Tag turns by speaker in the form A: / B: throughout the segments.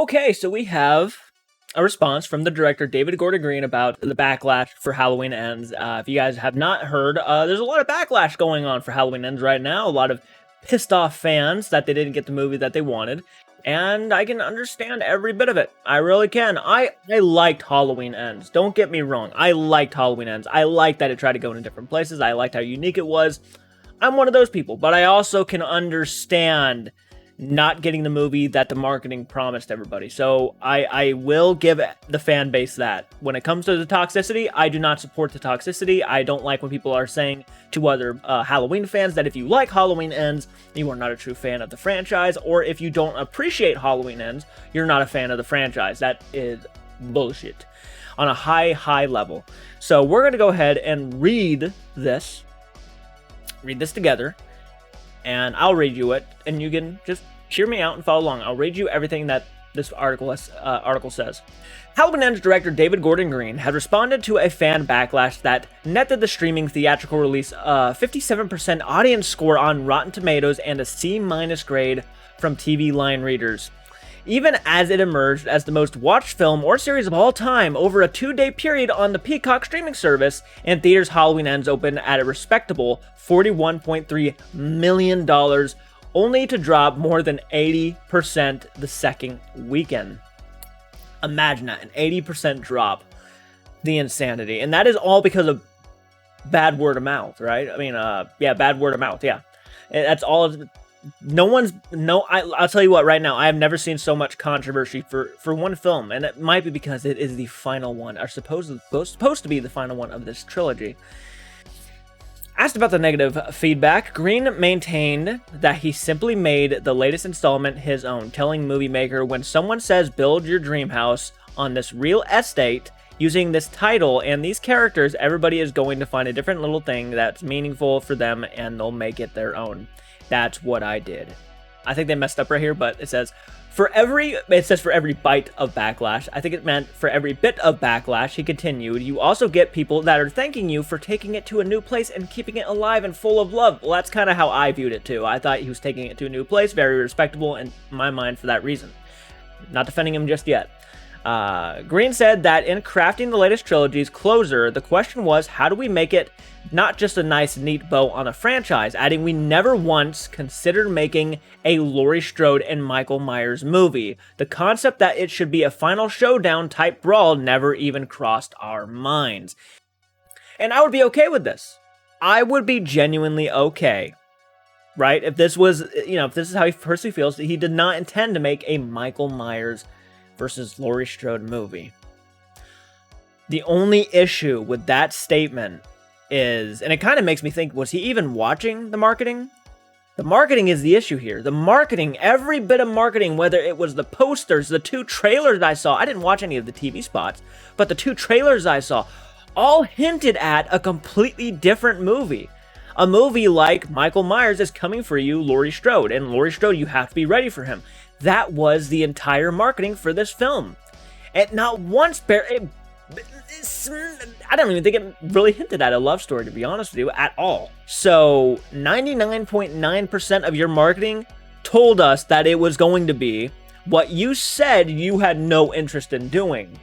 A: Okay, so we have a response from the director David Gordon Green about the backlash for Halloween Ends. If you guys have not heard, there's a lot of backlash going on for Halloween Ends right now. A lot of pissed off fans that they didn't get the movie that they wanted, and I can understand every bit of it. I really can. I liked Halloween Ends. Don't get me wrong. I liked Halloween Ends. I liked that it tried to go into different places. I liked how unique it was. I'm one of those people, but I also can understand not getting the movie that the marketing promised everybody. So I will give the fan base that. When it comes to the toxicity, I do not support the toxicity. I don't like when people are saying to other Halloween fans that if you like Halloween Ends, you are not a true fan of the franchise, or if you don't appreciate Halloween Ends, you're not a fan of the franchise. That is bullshit on a high level. So we're going to go ahead and read this together, and I'll read you it, and you can just hear me out and follow along. I'll read you everything that this article says. Halloween Ends director David Gordon Green has responded to a fan backlash that netted the streaming theatrical release a 57% audience score on Rotten Tomatoes and a C- grade from TV Line readers. Even as it emerged as the most watched film or series of all time over a 2-day period on the Peacock streaming service, and theaters, Halloween Ends opened at a respectable $41.3 million, only to drop more than 80% the second weekend. Imagine that, an 80% drop. The insanity. And that is all because of bad word of mouth, right? I mean, bad word of mouth, yeah. That's all of I'll tell you what, right now, I have never seen so much controversy for one film, and it might be because it is the final one, or supposed to be the final one of this trilogy. Asked about the negative feedback, Green maintained that he simply made the latest installment his own, telling Movie Maker, when someone says build your dream house on this real estate, using this title and these characters, everybody is going to find a different little thing that's meaningful for them, and they'll make it their own. That's what I did. I think they messed up right here, but it says for every bite of backlash. I think it meant for every bit of backlash. He continued, you also get people that are thanking you for taking it to a new place and keeping it alive and full of love. Well, that's kind of how I viewed it too. I thought he was taking it to a new place, very respectable in my mind for that reason. Not defending him just yet. Green said that in crafting the latest trilogy's closer, the question was, how do we make it not just a nice, neat bow on a franchise, adding we never once considered making a Laurie Strode and Michael Myers movie. The concept that it should be a final showdown type brawl never even crossed our minds. And I would be okay with this. I would be genuinely okay. Right? If this was, if this is how he personally feels, he did not intend to make a Michael Myers versus Laurie Strode movie. The only issue with that statement is, and it kind of makes me think, was he even watching the marketing? The marketing is the issue here. The marketing, every bit of marketing, whether it was the posters, the 2 trailers I saw, I didn't watch any of the TV spots, but the 2 trailers I saw, all hinted at a completely different movie. A movie like Michael Myers is coming for you, Laurie Strode, and Laurie Strode, you have to be ready for him. That was the entire marketing for this film. And not once, I don't even think it really hinted at a love story, to be honest with you, at all. So 99.9% of your marketing told us that it was going to be what you said you had no interest in doing.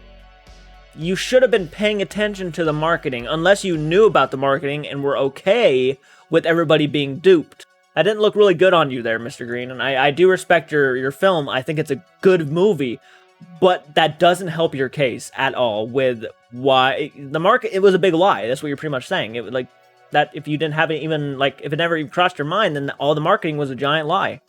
A: You should have been paying attention to the marketing, unless you knew about the marketing and were okay with everybody being duped. That didn't look really good on you there, Mr. Green, and I do respect your film. I think it's a good movie, but that doesn't help your case at all with why the market. It was a big lie. That's what you're pretty much saying. It was like that. If you didn't have it even, like, if it never even crossed your mind, then all the marketing was a giant lie.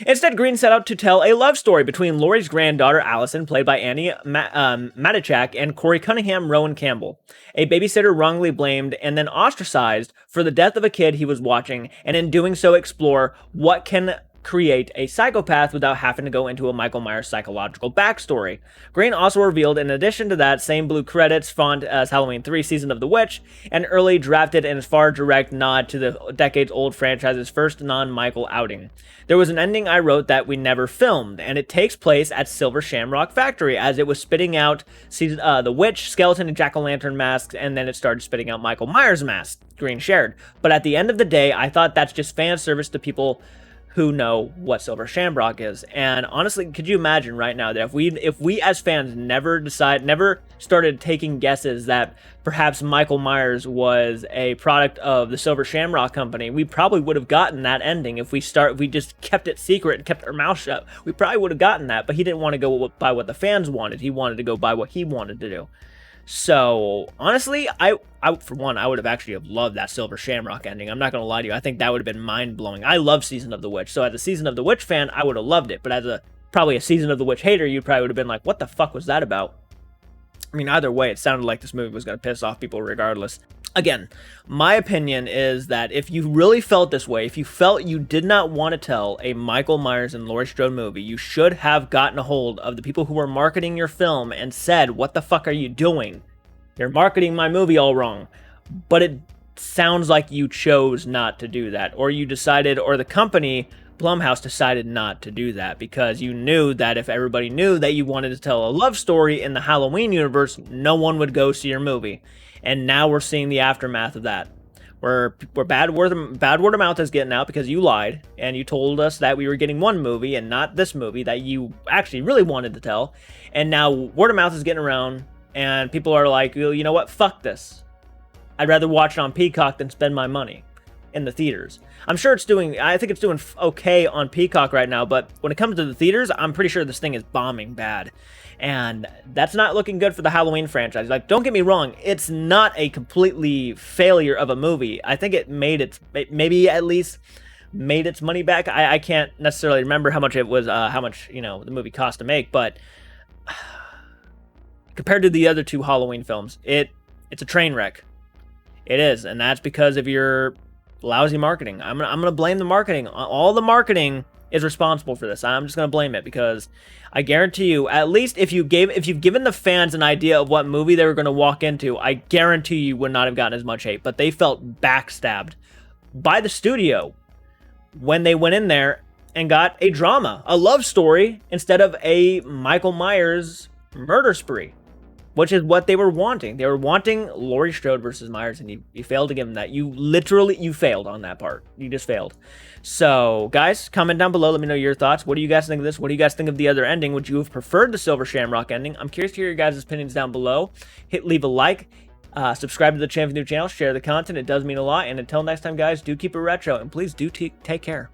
A: Instead, Green set out to tell a love story between Laurie's granddaughter, Allison, played by Annie Matichak, and Corey Cunningham, Rowan Campbell, a babysitter wrongly blamed and then ostracized for the death of a kid he was watching, and in doing so explore what can create a psychopath without having to go into a Michael Myers psychological backstory. Green also revealed, in addition to that same blue credits font as Halloween 3 Season of the Witch, an early drafted and far direct nod to the decades-old franchise's first non-Michael outing. There was an ending I wrote that we never filmed, and it takes place at Silver Shamrock Factory as it was spitting out the witch, skeleton, and jack-o'-lantern masks, and then it started spitting out Michael Myers masks, Green shared. But at the end of the day, I thought that's just fan service to people who know what Silver Shamrock is. And honestly, could you imagine right now that if we as fans never started taking guesses that perhaps Michael Myers was a product of the Silver Shamrock Company, we probably would have gotten that ending. If we just kept it secret and kept our mouth shut, we probably would have gotten that. But he didn't want to go by what the fans wanted. He wanted to go by what he wanted to do. So honestly, I for one, I would have actually have loved that Silver Shamrock ending. I'm not gonna lie to you. I think that would have been mind blowing. I love Season of the Witch, so as a Season of the Witch fan, I would have loved it. But as probably a Season of the Witch hater, you probably would have been like, "What the fuck was that about?" I mean, either way, it sounded like this movie was gonna piss off people regardless. Again, my opinion is that if you really felt this way, if you felt you did not want to tell a Michael Myers and Laurie Strode movie, you should have gotten a hold of the people who were marketing your film and said, "What the fuck are you doing? You're marketing my movie all wrong." But it sounds like you chose not to do that, or you decided, or the company, Blumhouse, decided not to do that because you knew that if everybody knew that you wanted to tell a love story in the Halloween universe, no one would go see your movie. And now we're seeing the aftermath of that. Where bad word of mouth is getting out because you lied and you told us that we were getting one movie and not this movie that you actually really wanted to tell. And now word of mouth is getting around and people are like, well, you know what? Fuck this. I'd rather watch it on Peacock than spend my money in the theaters. I think it's doing okay on Peacock right now, but when it comes to the theaters, I'm pretty sure this thing is bombing bad. And that's not looking good for the Halloween franchise. Like, don't get me wrong, it's not a completely failure of a movie. I think it maybe at least made its money back. I can't necessarily remember how much it was, the movie cost to make, but compared to the other two Halloween films, it's a train wreck. It is, and that's because of your lousy marketing. I'm gonna blame the marketing. All the marketing is responsible for this. I'm just gonna blame it because I guarantee you, at least if you've given the fans an idea of what movie they were gonna walk into, I guarantee you would not have gotten as much hate. But they felt backstabbed by the studio when they went in there and got a drama, a love story, instead of a Michael Myers murder spree, which is what they were wanting. They were wanting Laurie Strode versus Myers, and you failed to give them that. You failed on that part. You just failed. So, guys, comment down below. Let me know your thoughts. What do you guys think of this? What do you guys think of the other ending? Would you have preferred the Silver Shamrock ending? I'm curious to hear your guys' opinions down below. Leave a like. Subscribe to the channel if you're new channel. Share the content. It does mean a lot. And until next time, guys, do keep it retro. And please do take care.